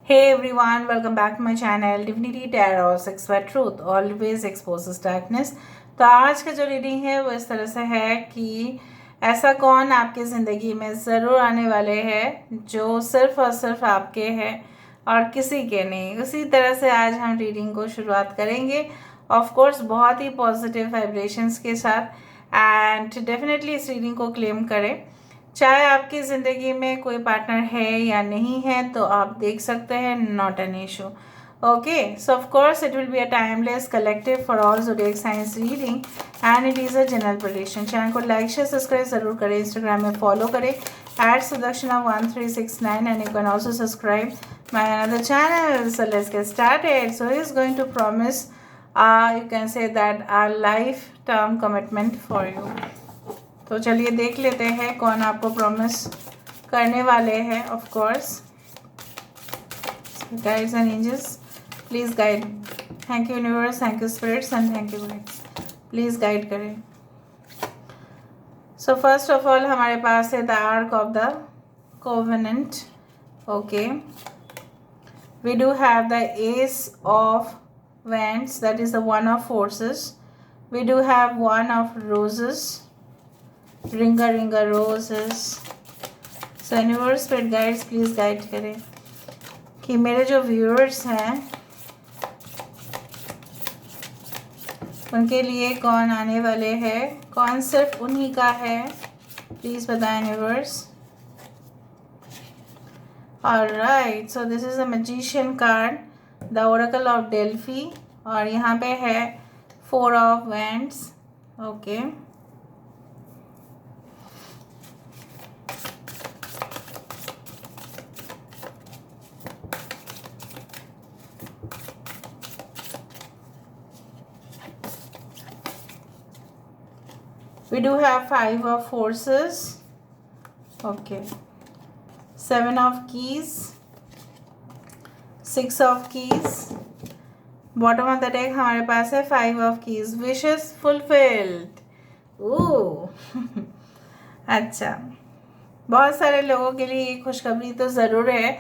Hey everyone, welcome back to my channel Divinity Tarot Expert Truth always exposes darkness। तो आज का जो reading है वो इस तरह से है कि ऐसा कौन आपकी ज़िंदगी में ज़रूर आने वाले हैं जो सिर्फ और सिर्फ आपके हैं और किसी के नहीं। उसी तरह से आज हम रीडिंग को शुरुआत करेंगे, ऑफ कोर्स बहुत ही पॉजिटिव वाइब्रेशंस के साथ, एंड डेफिनेटली इस रीडिंग को क्लेम करें। चाहे आपकी ज़िंदगी में कोई पार्टनर है या नहीं है तो आप देख सकते हैं, not an issue. Okay, so of course it will be a timeless collective for all zodiac science reading and it is a general prediction. Channel को लाइक शेयर सब्सक्राइब ज़रूर करें, इंस्टाग्राम में फॉलो करें @Sudakshana1369 and you can also subscribe my another channel. So let's get started. So he is going to promise you can say that a lifetime commitment for you. तो चलिए देख लेते हैं कौन आपको प्रॉमिस करने वाले हैं। Of course guides and angels please guide. Thank you universe, thank you spirits and thank you guides, please guide करें। सो फर्स्ट ऑफ ऑल हमारे पास है the ark of the covenant. Okay, we do have the ace of wands, that is the one of forces. We do have one of roses, रिंगा roses. So universe spirit guides please guide करें कि मेरे जो viewers हैं उनके लिए कौन आने वाले हैं, कौन सिर्फ उन्हीं का है, प्लीज़ बताएं universe. Alright, so this is a magician card, the Oracle of Delphi, और यहाँ पे है 4 of wands. Okay, we do have 5 of forces. Okay, 7 of keys, 6 of keys, bottom of the deck हमारे पास है 5 of keys, wishes fulfilled। ओह अच्छा, बहुत सारे लोगों के लिए ये खुशखबरी तो ज़रूर है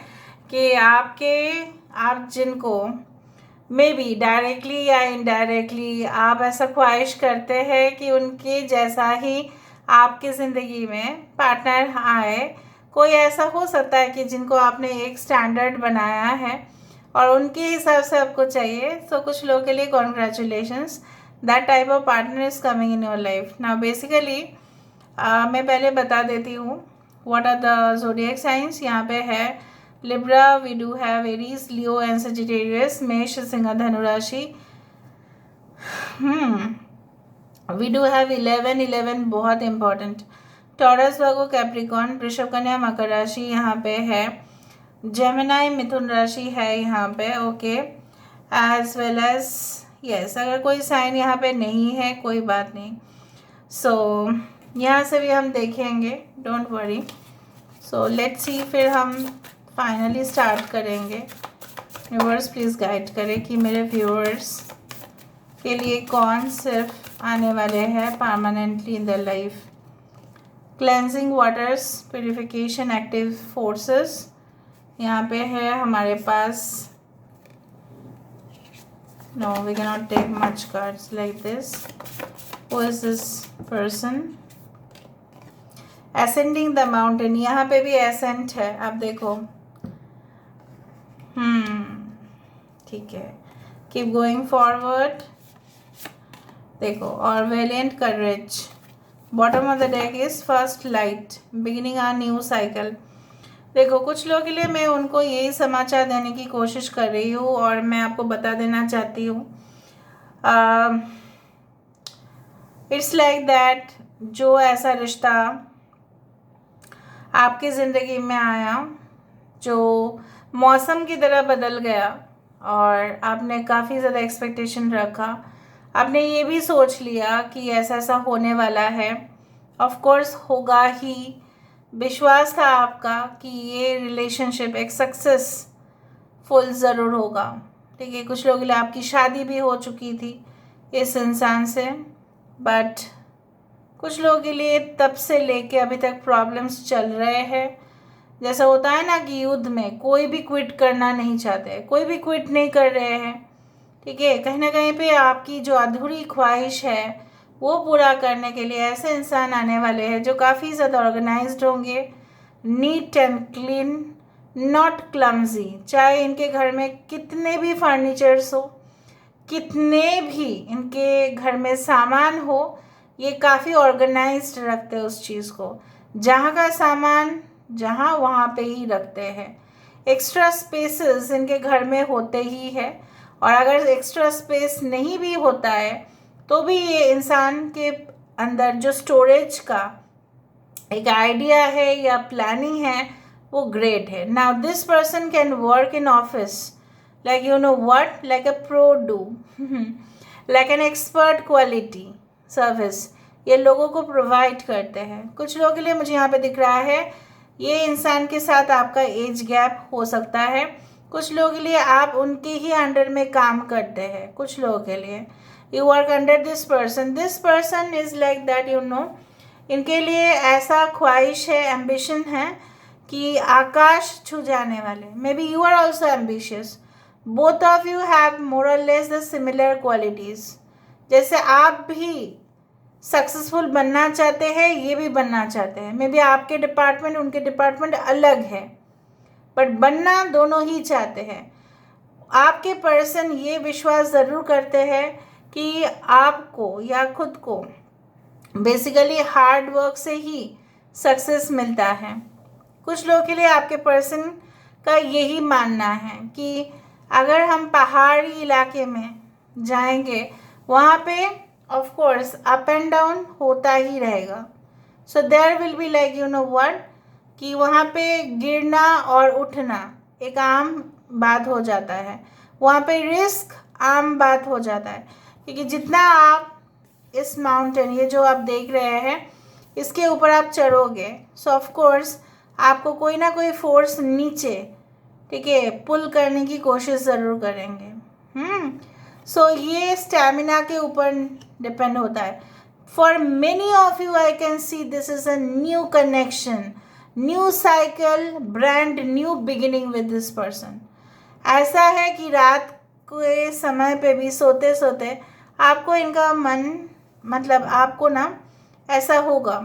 कि आप जिनको मे बी डायरेक्टली या इनडायरेक्टली आप ऐसा ख्वाहिश करते हैं कि उनके जैसा ही आपकी ज़िंदगी में पार्टनर आए। कोई ऐसा हो सकता है कि जिनको आपने एक स्टैंडर्ड बनाया है और उनके हिसाब से आपको चाहिए। तो कुछ लोगों के लिए congratulations, that type of partner is coming in your life. Now basically मैं पहले बता देती हूँ what are the zodiac science. यहाँ पे है Libra, we do have Aries, Leo and Sagittarius, मेष, सिंह, धनु राशि। वी डू हैव 11 बहुत इंपॉर्टेंट, टॉरस, वर्गो, कैप्रिकॉन, वृषभ, कन्या, मकर राशि। यहाँ पे है जेमिनाई, मिथुन राशि है यहाँ पे। Okay, as well as yes, अगर कोई साइन यहाँ पे नहीं है कोई बात नहीं। सो यहाँ से भी हम देखेंगे, don't worry. So let's see, फिर हम फाइनली स्टार्ट करेंगे। व्यूअर्स प्लीज़ गाइड करें कि मेरे व्यूअर्स के लिए कौन सिर्फ आने वाले हैं permanently in the life. Cleansing waters, purification, active forces. यहाँ पे है हमारे पास, no we can not take much cards like this. Who is this person? Ascending the mountain, यहाँ पे भी एसेंट है, आप देखो। ठीक है, कीप गोइंग फॉरवर्ड, देखो, और valiant courage. Bottom of the deck is first light, beginning a new cycle. देखो, कुछ लोगों के लिए मैं उनको यही समाचार देने की कोशिश कर रही हूँ और मैं आपको बता देना चाहती हूँ, इट्स लाइक दैट जो ऐसा रिश्ता आपकी ज़िंदगी में आया जो मौसम की तरह बदल गया और आपने काफ़ी ज़्यादा एक्सपेक्टेशन रखा, आपने ये भी सोच लिया कि ऐसा ऐसा होने वाला है, ऑफ कोर्स होगा ही, विश्वास था आपका कि ये रिलेशनशिप एक सक्सेसफुल ज़रूर होगा। ठीक है, कुछ लोगों के लिए आपकी शादी भी हो चुकी थी इस इंसान से, बट कुछ लोगों के लिए तब से लेके अभी तक प्रॉब्लम्स चल रहे हैं जैसा होता है ना कि युद्ध में कोई भी क्विट करना नहीं चाहते, कोई भी क्विट नहीं कर रहे हैं, ठीक है। कहीं ना कहीं पे आपकी जो अधूरी ख्वाहिश है वो पूरा करने के लिए ऐसे इंसान आने वाले हैं जो काफ़ी ज़्यादा ऑर्गेनाइज्ड होंगे, neat and clean, not clumsy. चाहे इनके घर में कितने भी फर्नीचर्स हो, कितने भी इनके घर में सामान हो, ये काफ़ी ऑर्गेनाइज्ड रखते हैं उस चीज़ को। जहाँ का सामान जहाँ वहाँ पे ही रखते हैं। एक्स्ट्रा स्पेसेस इनके घर में होते ही है, और अगर एक्स्ट्रा स्पेस नहीं भी होता है तो भी ये इंसान के अंदर जो स्टोरेज का एक आइडिया है या प्लानिंग है वो ग्रेट है। Now this person can work in office like you know what, like a pro do, like an expert quality service ये लोगों को प्रोवाइड करते हैं। कुछ लोगों के लिए मुझे यहाँ पे दिख रहा है ये इंसान के साथ आपका एज गैप हो सकता है। कुछ लोगों के लिए आप उनके ही अंडर में काम करते हैं। कुछ लोगों के लिए you work under this person is like that, you know. इनके लिए ऐसा ख्वाहिश है, एम्बिशन है कि आकाश छू जाने वाले। May be you are also ambitious, both of you have more और लेस द सिमिलर क्वालिटीज़। जैसे आप भी सक्सेसफुल बनना चाहते हैं, ये भी बनना चाहते हैं। मे बी आपके डिपार्टमेंट उनके डिपार्टमेंट अलग है, बट बनना दोनों ही चाहते हैं। आपके पर्सन ये विश्वास ज़रूर करते हैं कि आपको या खुद को बेसिकली हार्ड वर्क से ही सक्सेस मिलता है। कुछ लोगों के लिए आपके पर्सन का यही मानना है कि अगर हम पहाड़ी इलाके में जाएंगे वहाँ पे of course up and down होता ही रहेगा। So there will be like you know what कि वहाँ पे गिरना और उठना एक आम बात हो जाता है। वहाँ पे रिस्क आम बात हो जाता है, क्योंकि जितना आप इस माउंटेन ये जो आप देख रहे हैं इसके ऊपर आप चढ़ोगे, सो ऑफ कोर्स आपको कोई ना कोई फोर्स नीचे, ठीक है, पुल करने की कोशिश ज़रूर करेंगे। सो ये स्टैमिना के ऊपर डिपेंड होता है। For many of you I can see this is a new connection, new cycle, brand new beginning with this person. ऐसा है कि रात के समय पे भी सोते सोते आपको इनका मन, मतलब आपको ना ऐसा होगा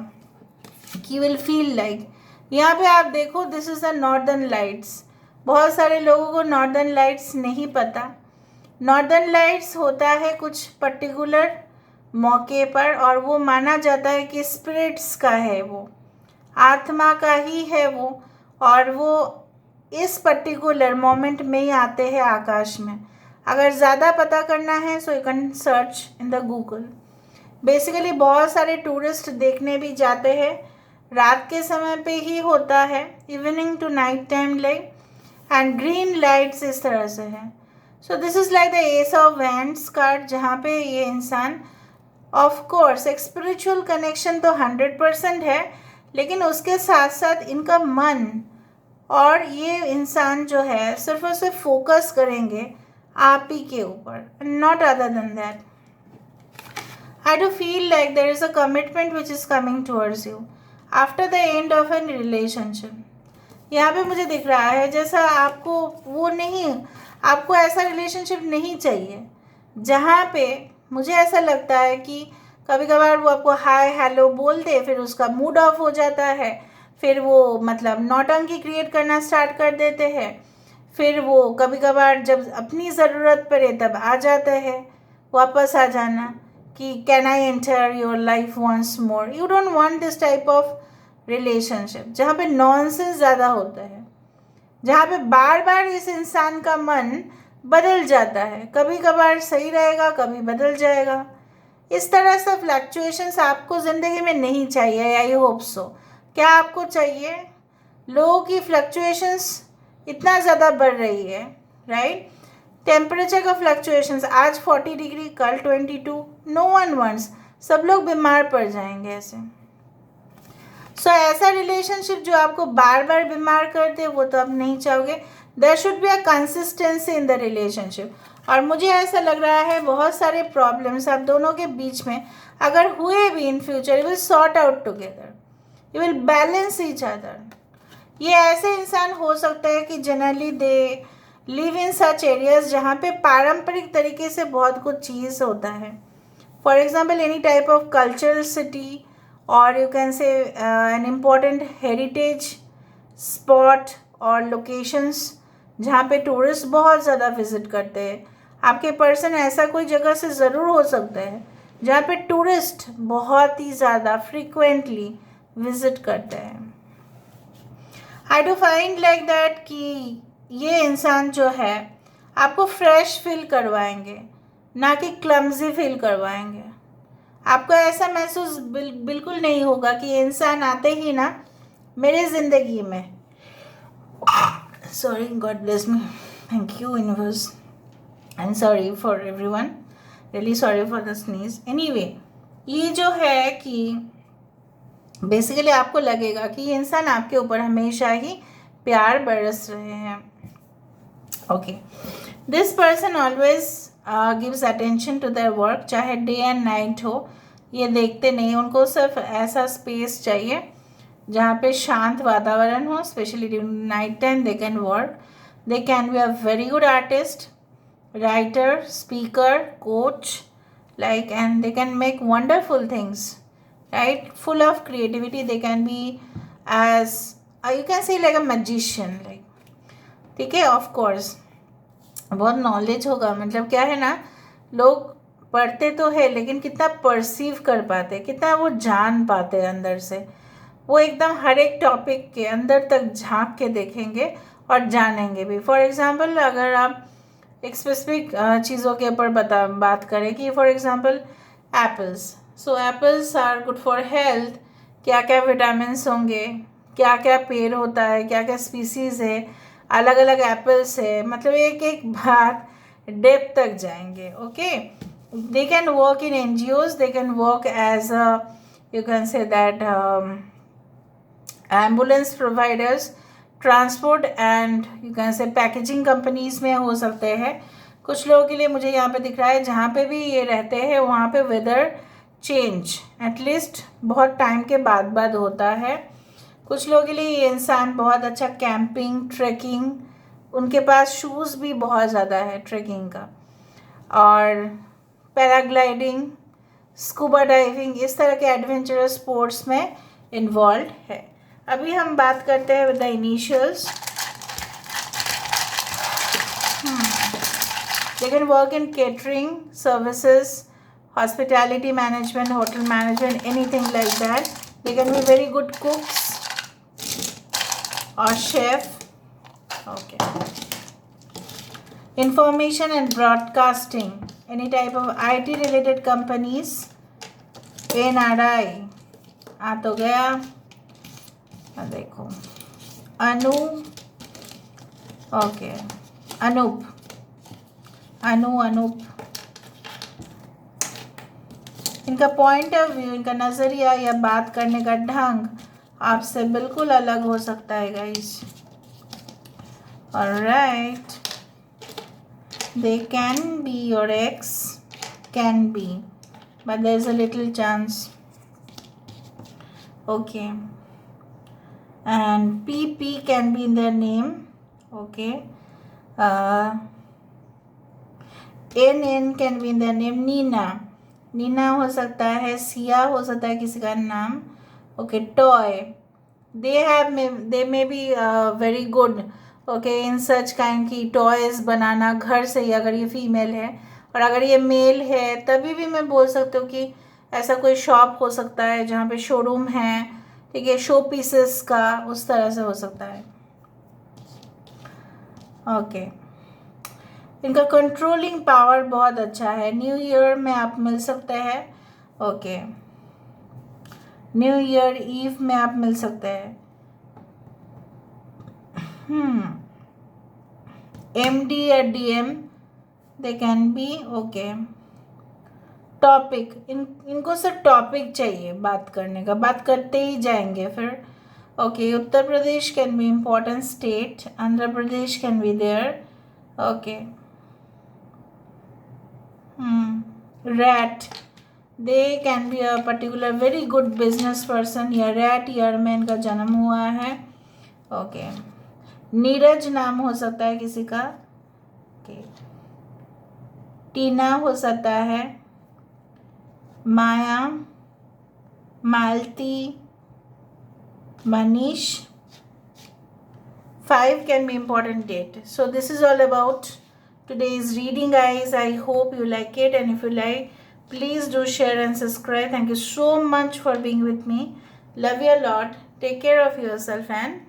कि विल फील लाइक, यहाँ पे आप देखो this is the northern lights. बहुत सारे लोगों को नॉर्दर्न लाइट्स नहीं पता। नॉर्दर्न लाइट्स होता है कुछ पर्टिकुलर मौके पर, और वो माना जाता है कि स्पिरिट्स का है, वो आत्मा का ही है वो, और वो इस पर्टिकुलर मोमेंट में ही आते हैं आकाश में। अगर ज़्यादा पता करना है so you can search in the Google. Basically बहुत सारे टूरिस्ट देखने भी जाते हैं, रात के समय पे ही होता है, evening to night time like, and green lights इस तरह से है। So this is like the ace of wands card, जहाँ पे ये इंसान ऑफ कोर्स एक स्पिरिचुअल कनेक्शन तो 100% है, लेकिन उसके साथ साथ इनका मन और ये इंसान जो है सिर्फ और सिर्फ फोकस करेंगे आप ही के ऊपर, not other than that. I do feel like there is a commitment which is coming towards you after the end of a relationship. यहाँ पे मुझे दिख रहा है जैसा आपको वो नहीं, आपको ऐसा रिलेशनशिप नहीं चाहिए जहाँ पे मुझे ऐसा लगता है कि कभी कभार वो आपको हाय हेलो बोल दे, फिर उसका मूड ऑफ हो जाता है, फिर वो मतलब नौटंकी क्रिएट करना स्टार्ट कर देते हैं, फिर वो कभी कभार जब अपनी ज़रूरत पड़े तब आ जाते हैं वापस आ जाना कि can I enter your life once more. You don't want this type of relationship जहाँ पे नॉनसेंस ज़्यादा होता है, जहाँ पे बार बार इस इंसान का मन बदल जाता है, कभी कभार सही रहेगा कभी बदल जाएगा। इस तरह से फ्लक्चुएशंस आपको ज़िंदगी में नहीं चाहिए। I hope so. क्या आपको चाहिए? लोगों की फ्लक्चुएशंस इतना ज़्यादा बढ़ रही है, राइट? टेम्परेचर का फ्लक्चुएशंस, आज 40 डिग्री, कल 22, नो वन वांट्स, सब लोग बीमार पड़ जाएंगे ऐसे। सो ऐसा रिलेशनशिप जो आपको बार बार बीमार कर दे वो तो आप नहीं चाहोगे। There should be a consistency in the relationship. और मुझे ऐसा लग रहा है बहुत सारे प्रॉब्लम्स आप दोनों के बीच में अगर हुए भी in future, you will sort out together, you will balance each other. ये ऐसे इंसान हो सकता है कि generally they live in such areas जहाँ पे पारंपरिक तरीके से बहुत कुछ चीज़ होता है. For example any type of cultural city, और you can say an important heritage spot और लोकेशंस जहाँ पे टूरिस्ट बहुत ज़्यादा विजिट करते हैं. आपके पर्सन ऐसा कोई जगह से ज़रूर हो सकता है जहाँ पे टूरिस्ट बहुत ही ज़्यादा फ्रीक्वेंटली विजिट करते हैं. I do find like that कि ये इंसान जो है आपको फ्रेश फील करवाएंगे, ना कि क्लमजी फील करवाएंगे. आपको ऐसा महसूस बिल्कुल नहीं होगा कि ये इंसान आते ही ना मेरे ज़िंदगी में, sorry, God bless me, thank you universe, I am sorry for everyone, really sorry for the sneeze. Anyway, ये जो है कि बेसिकली आपको लगेगा कि ये इंसान आपके ऊपर हमेशा ही प्यार बरस रहे हैं. Okay, this person always gives attention to their work, चाहे डे एंड नाइट हो, ये देखते नहीं. उनको सिर्फ ऐसा स्पेस चाहिए जहाँ पे शांत वातावरण हो. Specially during night time they can work. They can be a very good artist, writer, speaker, coach, like, and they can make wonderful things, right? Full of creativity. They can be as you can say like a magician, like, ठीक है. Of course बहुत knowledge होगा, मतलब क्या है ना, लोग पढ़ते तो है लेकिन कितना परसीव कर पाते, कितना वो जान पाते हैं अंदर से. वो एकदम हर एक टॉपिक के अंदर तक झांक के देखेंगे और जानेंगे भी. फॉर एग्जांपल अगर आप एक स्पेसिफिक चीज़ों के ऊपर बात करें कि for example apples, so apples are good for health. क्या क्या विटामिन्स होंगे, क्या क्या पेड़ होता है, क्या क्या स्पीसीज़ है, अलग अलग एप्पल्स है, मतलब एक एक बात डेप्थ तक जाएंगे. Okay, they can work in NGOs, they can work as you can say that ambulance providers, transport and you can say packaging companies में हो सकते हैं. कुछ लोगों के लिए मुझे यहाँ पे दिख रहा है जहाँ पे भी ये रहते हैं वहाँ पे वेदर चेंज एटलीस्ट बहुत टाइम के बाद होता है. कुछ लोगों के लिए ये इंसान बहुत अच्छा कैंपिंग, ट्रैकिंग, उनके पास शूज़ भी बहुत ज़्यादा है ट्रैकिंग का, और पैराग्लाइडिंग, स्कूबा डाइविंग, इस तरह के एडवेंचरस स्पोर्ट्स में इन्वॉल्व है. अभी हम बात करते हैं with the initials. They can work in catering services, hospitality management, hotel management, anything like that. They can be very good cooks और chef. Okay, information and broadcasting, any type of IT related companies. NRI आ तो गया, देखो अनूप, इनका point of view, इनका नज़रिया या बात करने का ढंग आपसे बिल्कुल अलग हो सकता है guys. Alright, they can be your ex, can be, but there is a little chance. Okay, and PP can be in their name. Okay, NN can be in their name. Neena हो सकता है, सिया हो सकता है किसी का नाम. Okay, toy, they may be very good, okay, in such kind की टॉयज़ बनाना घर से ही, अगर ये फीमेल है. और अगर ये मेल है तभी भी मैं बोल सकती हूँ कि ऐसा कोई शॉप हो सकता है जहाँ पे शोरूम है, ठीक है, शो पीसेस का, उस तरह से हो सकता है. ओके, इनका कंट्रोलिंग पावर बहुत अच्छा है. न्यू ईयर में आप मिल सकते हैं. ओके, न्यू ईयर ईव में आप मिल सकते हैं. MD या DM they can B. Okay, topic, इनको सिर्फ टॉपिक चाहिए बात करने का, बात करते ही जाएंगे फिर. Okay, Uttar Pradesh can be important state, Andhra Pradesh can be there. Okay, rat, they can be a particular very good business person, या रैट ईयर में इनका जन्म हुआ है. ओके, नीरज नाम हो सकता है किसी का। ओके, टीना हो सकता है, माया, मालती, Manish. 5 can be important date. So this is all about today's reading, guys. I hope you like it, and if you like, please do share and subscribe. Thank you so much for being with me. Love you a lot. Take care of yourself and